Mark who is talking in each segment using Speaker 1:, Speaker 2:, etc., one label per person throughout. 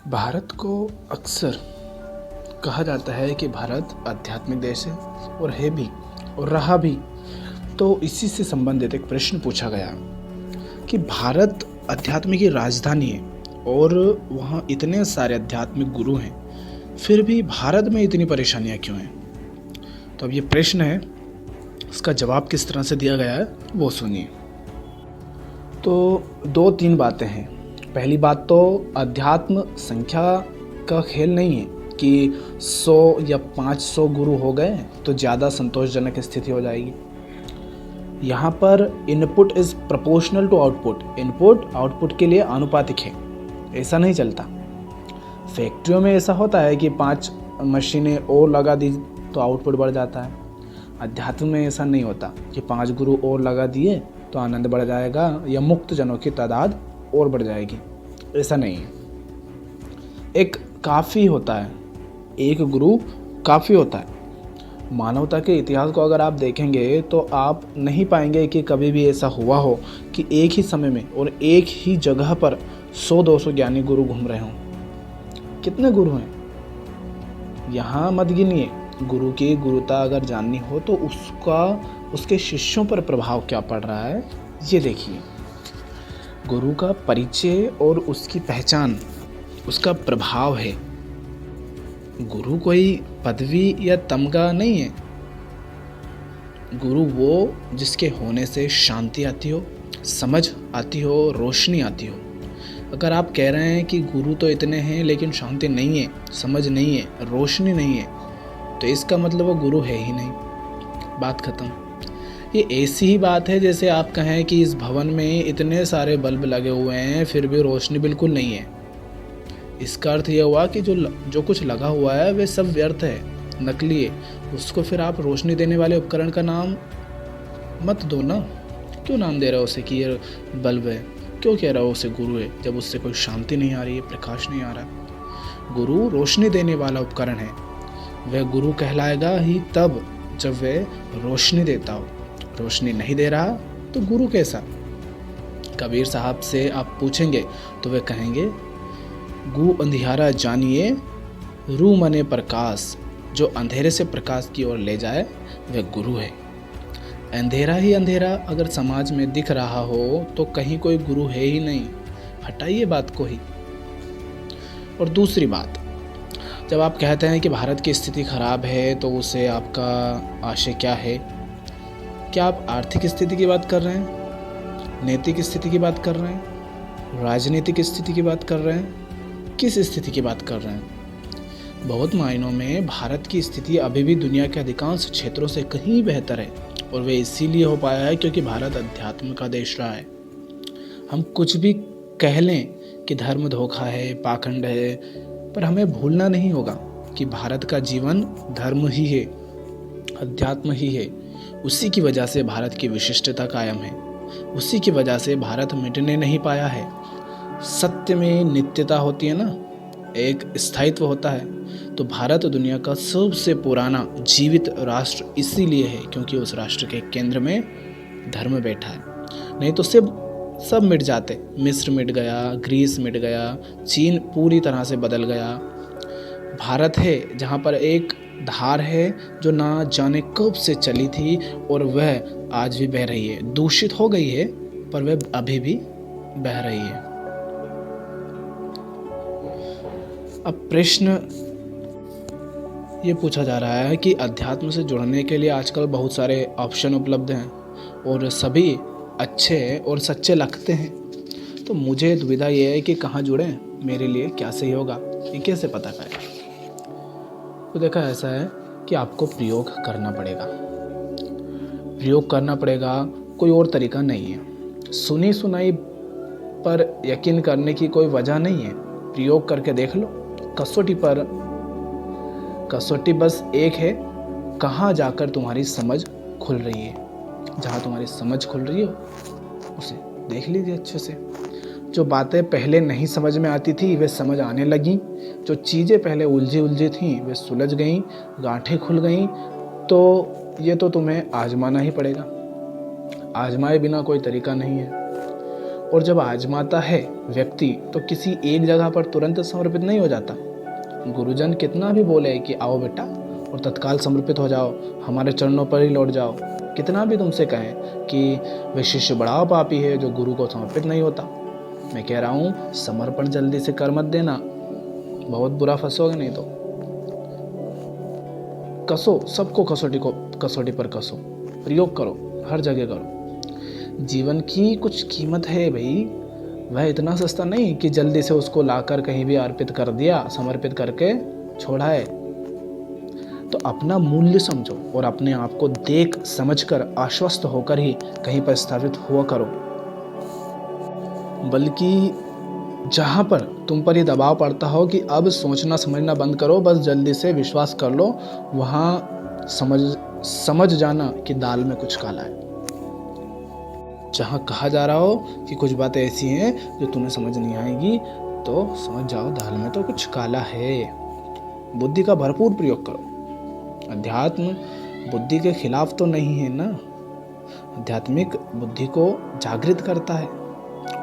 Speaker 1: भारत को अक्सर कहा जाता है कि भारत आध्यात्मिक देश है और है भी और रहा भी। तो इसी से संबंधित एक प्रश्न पूछा गया कि भारत अध्यात्म की राजधानी है और वहाँ इतने सारे आध्यात्मिक गुरु हैं, फिर भी भारत में इतनी परेशानियाँ क्यों हैं। तो अब ये प्रश्न है, इसका जवाब किस तरह से दिया गया है वो सुनिए। तो 2-3 बातें हैं। पहली बात तो अध्यात्म संख्या का खेल नहीं है कि 100 या 500 गुरु हो गए तो ज़्यादा संतोषजनक स्थिति हो जाएगी। यहाँ पर input is proportional to output. Input output के लिए आनुपातिक है, ऐसा नहीं चलता। फैक्ट्रियों में ऐसा होता है कि 5 मशीनें और लगा दी तो आउटपुट बढ़ जाता है। अध्यात्म में ऐसा नहीं होता कि 5 गुरु और लगा दिए तो आनंद बढ़ जाएगा या मुक्त जनों की तादाद और बढ़ जाएगी, ऐसा नहीं है। एक काफ़ी होता है, एक गुरु काफ़ी होता है। मानवता के इतिहास को अगर आप देखेंगे तो आप नहीं पाएंगे कि कभी भी ऐसा हुआ हो कि एक ही समय में और एक ही जगह पर 100-200 ज्ञानी गुरु घूम रहे हों। कितने गुरु हैं यहाँ मत गिनिए। गुरु की गुरुता अगर जाननी हो तो उसके शिष्यों पर प्रभाव क्या पड़ रहा है ये देखिए। गुरु का परिचय और उसकी पहचान, उसका प्रभाव है। गुरु कोई पदवी या तमगा नहीं है। गुरु वो जिसके होने से शांति आती हो, समझ आती हो, रोशनी आती हो। अगर आप कह रहे हैं कि गुरु तो इतने हैं लेकिन शांति नहीं है, समझ नहीं है, रोशनी नहीं है, तो इसका मतलब वो गुरु है ही नहीं। बात खत्म। ये ऐसी ही बात है जैसे आप कहें कि इस भवन में इतने सारे बल्ब लगे हुए हैं फिर भी रोशनी बिल्कुल नहीं है। इसका अर्थ यह हुआ कि जो कुछ लगा हुआ है वह सब व्यर्थ है, नकली है। उसको फिर आप रोशनी देने वाले उपकरण का नाम मत दो ना। क्यों नाम दे रहे हो उसे कि ये बल्ब है? क्यों कह रहे हो उसे गुरु है जब उससे कोई शांति नहीं आ रही है, प्रकाश नहीं आ रहा। गुरु रोशनी देने वाला उपकरण है। वह गुरु कहलाएगा ही तब जब वह रोशनी देता हो। रोशनी नहीं दे रहा तो गुरु कैसा? कबीर साहब से आप पूछेंगे तो वे कहेंगे, गु अंधियारा जानिए रू मने प्रकाश। जो अंधेरे से प्रकाश की ओर ले जाए वह गुरु है। अंधेरा ही अंधेरा अगर समाज में दिख रहा हो तो कहीं कोई गुरु है ही नहीं। हटाइए बात को ही। और दूसरी बात, जब आप कहते हैं कि भारत की स्थिति खराब है तो उसे आपका आशय क्या है? क्या आप आर्थिक स्थिति की बात कर रहे हैं, नैतिक स्थिति की बात कर रहे हैं, राजनीतिक स्थिति की बात कर रहे हैं? किस स्थिति की बात कर रहे हैं? बहुत मायनों में भारत की स्थिति अभी भी दुनिया के अधिकांश क्षेत्रों से कहीं बेहतर है और वे इसीलिए हो पाया है क्योंकि भारत अध्यात्म का देश रहा है। हम कुछ भी कह लें कि धर्म धोखा है, पाखंड है, पर हमें भूलना नहीं होगा कि भारत का जीवन धर्म ही है, अध्यात्म ही है। उसी की वजह से भारत की विशिष्टता कायम है। उसी की वजह से भारत मिटने नहीं पाया है। सत्य में नित्यता होती है ना, एक स्थायित्व होता है। तो भारत दुनिया का सबसे पुराना जीवित राष्ट्र इसीलिए है क्योंकि उस राष्ट्र के केंद्र में धर्म बैठा है। नहीं तो सब मिट जाते। मिस्र मिट गया, ग्रीस मिट गया, चीन पूरी तरह से बदल गया। भारत है जहाँ पर एक धार है जो ना जाने कब से चली थी और वह आज भी बह रही है। दूषित हो गई है पर वह अभी भी बह रही है। अब प्रश्न ये पूछा जा रहा है कि अध्यात्म से जुड़ने के लिए आजकल बहुत सारे ऑप्शन उपलब्ध हैं और सभी अच्छे और सच्चे लगते हैं। तो मुझे दुविधा ये है कि कहाँ जुड़ें, मेरे लिए क्या सही होगा, ये कैसे पता करें? तो देखा ऐसा है कि आपको प्रयोग करना पड़ेगा। प्रयोग करना पड़ेगा, कोई और तरीका नहीं है। सुनी सुनाई पर यकीन करने की कोई वजह नहीं है। प्रयोग करके देख लो। कसौटी बस एक है, कहाँ जाकर तुम्हारी समझ खुल रही है। जहाँ तुम्हारी समझ खुल रही हो उसे देख लीजिए अच्छे से। जो बातें पहले नहीं समझ में आती थी वे समझ आने लगी। जो चीज़ें पहले उलझी थीं वे सुलझ गईं, गांठें खुल गईं। तो ये तो तुम्हें आजमाना ही पड़ेगा। आजमाए बिना कोई तरीका नहीं है। और जब आजमाता है व्यक्ति तो किसी एक जगह पर तुरंत समर्पित नहीं हो जाता। गुरुजन कितना भी बोले कि आओ बेटा और तत्काल समर्पित हो जाओ, हमारे चरणों पर ही लौट जाओ, कितना भी तुमसे कहें कि वे शिष्य बड़ा पापी है जो गुरु को समर्पित नहीं होता। मैं कह रहा हूँ समर्पण जल्दी से कर मत देना, बहुत बुरा फंसोगे नहीं तो। कसो, सबको कसौटी पर कसो, प्रयोग करो, हर जगह करो। जीवन की कुछ कीमत है भाई, वह इतना सस्ता नहीं कि जल्दी से उसको लाकर कहीं भी अर्पित कर दिया, समर्पित करके छोड़ा है। तो अपना मूल्य समझो और अपने आप को देख समझकर आश्वस्त होकर ही कहीं पर स्थापित हुआ करो। बल्कि जहाँ पर तुम पर ये दबाव पड़ता हो कि अब सोचना समझना बंद करो, बस जल्दी से विश्वास कर लो, वहाँ समझ जाना कि दाल में कुछ काला है। जहाँ कहा जा रहा हो कि कुछ बातें ऐसी हैं जो तुम्हें समझ नहीं आएगी, तो समझ जाओ दाल में तो कुछ काला है। बुद्धि का भरपूर प्रयोग करो। अध्यात्म बुद्धि के खिलाफ तो नहीं है ना, आध्यात्मिक बुद्धि को जागृत करता है।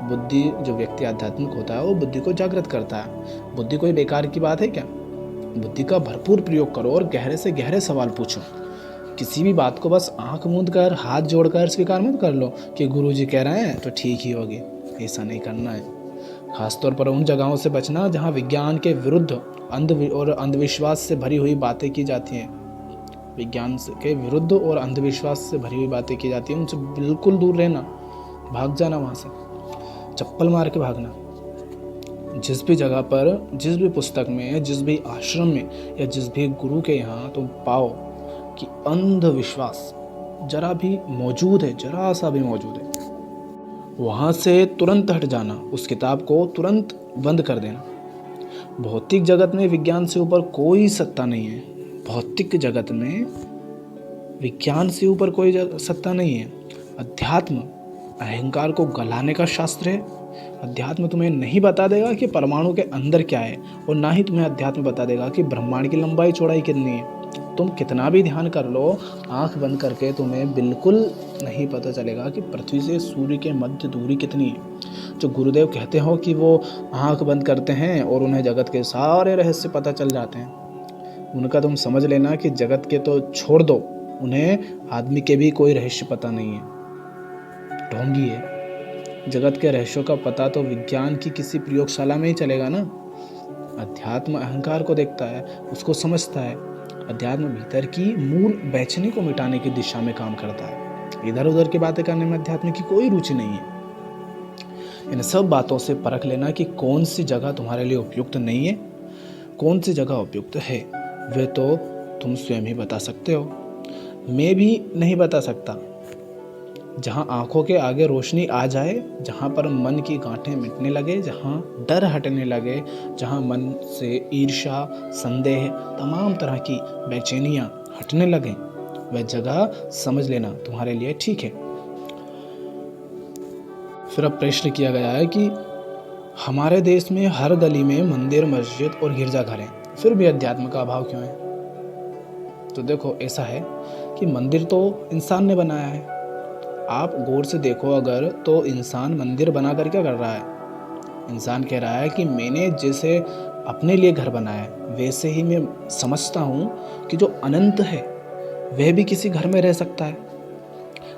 Speaker 1: बुद्धि, जो व्यक्ति आध्यात्मिक होता है वो बुद्धि को जागृत करता है। बुद्धि कोई बेकार की बात है क्या? बुद्धि का भरपूर प्रयोग करो और गहरे से गहरे सवाल पूछो। किसी भी बात को बस आंख मूंद कर हाथ जोड़कर स्वीकार मत कर लो कि गुरुजी कह रहे हैं तो ठीक ही होगी। ऐसा नहीं करना है। खासतौर पर उन जगहों से बचना जहाँ विज्ञान के विरुद्ध और अंधविश्वास से भरी हुई बातें की जाती हैं। विज्ञान के विरुद्ध और अंधविश्वास से भरी हुई बातें की जाती हैं, उनसे बिल्कुल दूर रहना, भाग जाना वहाँ से, चप्पल मार के भागना। जिस भी जगह पर, जिस भी पुस्तक में, जिस भी आश्रम में या जिस भी गुरु के यहाँ तुम पाओ कि अंधविश्वास जरा भी मौजूद है, जरा सा भी मौजूद है, वहाँ से तुरंत हट जाना, उस किताब को तुरंत बंद कर देना। भौतिक जगत में विज्ञान से ऊपर कोई सत्ता नहीं है। भौतिक जगत में विज्ञान से ऊपर कोई सत्ता नहीं है। अध्यात्म अहंकार को गलाने का शास्त्र है। अध्यात्म तुम्हें नहीं बता देगा कि परमाणु के अंदर क्या है, और ना ही तुम्हें अध्यात्म बता देगा कि ब्रह्मांड की लंबाई चौड़ाई कितनी है। तुम कितना भी ध्यान कर लो, आंख बंद करके तुम्हें बिल्कुल नहीं पता चलेगा कि पृथ्वी से सूर्य के मध्य दूरी कितनी है। जो गुरुदेव कहते हो कि वो आंख बंद करते हैं और उन्हें जगत के सारे रहस्य पता चल जाते हैं, उनका तुम समझ लेना कि जगत के तो छोड़ दो, उन्हें आदमी के भी कोई रहस्य पता नहीं है, ढोंगी है। जगत के रहस्यों का पता तो विज्ञान की किसी प्रयोगशाला में ही चलेगा ना। अध्यात्म अहंकार को देखता है, उसको समझता है। अध्यात्म भीतर की मूल बेचैनी को मिटाने की दिशा में काम करता है। इधर उधर की बातें करने में अध्यात्म की कोई रुचि नहीं है। इन सब बातों से परख लेना कि कौन सी जगह तुम्हारे लिए उपयुक्त नहीं है, कौन सी जगह उपयुक्त है, वे तो तुम स्वयं ही बता सकते हो। मैं भी नहीं बता सकता। जहाँ आंखों के आगे रोशनी आ जाए, जहाँ पर मन की गांठें मिटने लगे, जहाँ डर हटने लगे, जहाँ मन से ईर्ष्या, संदेह, तमाम तरह की बेचैनियाँ हटने लगें, वह जगह समझ लेना तुम्हारे लिए ठीक है। फिर अब प्रश्न किया गया है कि हमारे देश में हर गली में मंदिर, मस्जिद और गिरजाघर हैं, फिर भी अध्यात्म का अभाव क्यों है? तो देखो, ऐसा है कि मंदिर तो इंसान ने बनाया है। आप गौर से देखो अगर, तो इंसान मंदिर बनाकर क्या कर रहा है? इंसान कह रहा है कि मैंने जैसे अपने लिए घर बनाया है, वैसे ही मैं समझता हूँ कि जो अनंत है वह भी किसी घर में रह सकता है।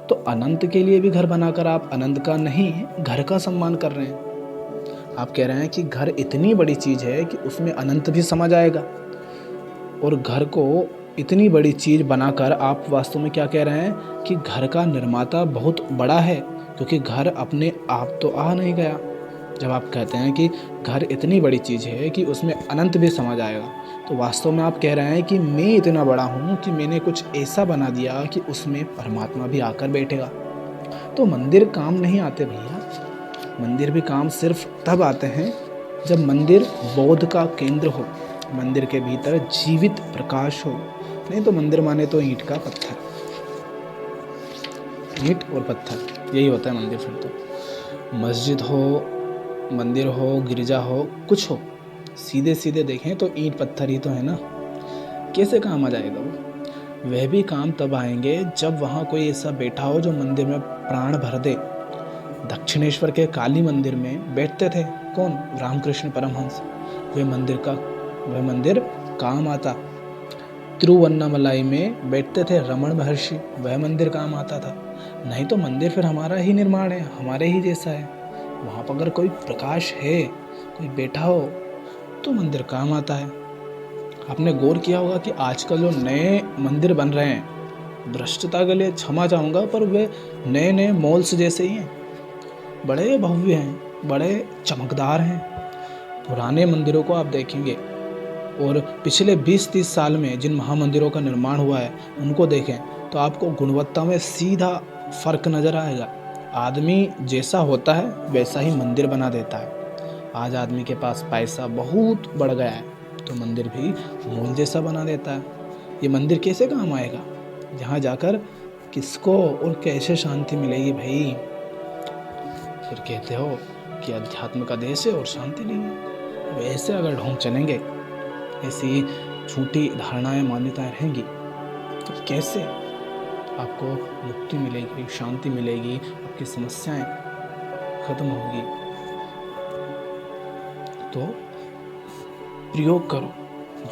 Speaker 1: तो अनंत के लिए भी घर बनाकर आप अनंत का नहीं, घर का सम्मान कर रहे हैं। आप कह रहे हैं कि घर इतनी बड़ी चीज़ है कि उसमें अनंत भी समा जाएगा, और घर को इतनी बड़ी चीज़ बनाकर आप वास्तव में क्या कह रहे हैं कि घर का निर्माता बहुत बड़ा है, क्योंकि घर अपने आप तो आ नहीं गया। जब आप कहते हैं कि घर इतनी बड़ी चीज़ है कि उसमें अनंत भी समा जाएगा, तो वास्तव में आप कह रहे हैं कि मैं इतना बड़ा हूँ कि मैंने कुछ ऐसा बना दिया कि उसमें परमात्मा भी आकर बैठेगा। तो मंदिर काम नहीं आते भैया। मंदिर भी काम सिर्फ तब आते हैं जब मंदिर बोध का केंद्र हो, मंदिर के भीतर जीवित प्रकाश हो। नहीं तो मंदिर माने तो ईंट का पत्थर, ईंट और पत्थर, यही होता है मंदिर। फिर तो मस्जिद हो, मंदिर हो, गिरजा हो, कुछ हो, सीधे सीधे देखें तो ईंट पत्थर ही तो है ना। कैसे काम आ जाएगा वो? वह भी काम तब आएंगे जब वहाँ कोई ऐसा बैठा हो जो मंदिर में प्राण भर दे, दक्षिणेश्वर के काली मंदिर में बैठते थे कौन? रामकृष्ण परमहंस। वह मंदिर काम आता। तिरुवन्नामलाई में बैठते थे रमण महर्षि, वह मंदिर काम आता था। नहीं तो मंदिर फिर हमारा ही निर्माण है, हमारे ही जैसा है। वहाँ पर अगर कोई प्रकाश है, कोई बैठा हो तो मंदिर काम आता है। आपने गौर किया होगा कि आजकल जो नए मंदिर बन रहे हैं, भ्रष्टता के लिए क्षमा चाहूँगा, पर वे नए नए मॉल्स जैसे ही हैं। बड़े भव्य हैं, बड़े चमकदार हैं। पुराने मंदिरों को आप देखेंगे और पिछले 20-30 साल में जिन महामंदिरों का निर्माण हुआ है उनको देखें तो आपको गुणवत्ता में सीधा फर्क नज़र आएगा। आदमी जैसा होता है वैसा ही मंदिर बना देता है। आज आदमी के पास पैसा बहुत बढ़ गया है तो मंदिर भी मॉल जैसा बना देता है। ये मंदिर कैसे काम आएगा? जहाँ जाकर किसको और कैसे शांति मिलेगी भाई? फिर कहते हो कि अध्यात्म का देश है और शांति नहीं है। वैसे अगर ढोंग चलेंगे, ऐसी झूठी धारणाएं मान्यताएं रहेंगी तो कैसे आपको मुक्ति मिलेगी, शांति मिलेगी, आपकी समस्याएं खत्म होगी? तो प्रयोग करो,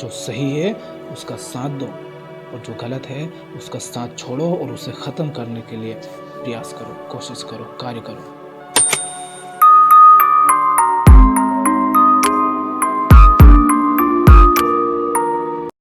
Speaker 1: जो सही है उसका साथ दो और जो गलत है उसका साथ छोड़ो और उसे ख़त्म करने के लिए प्रयास करो, कोशिश करो, कार्य करो।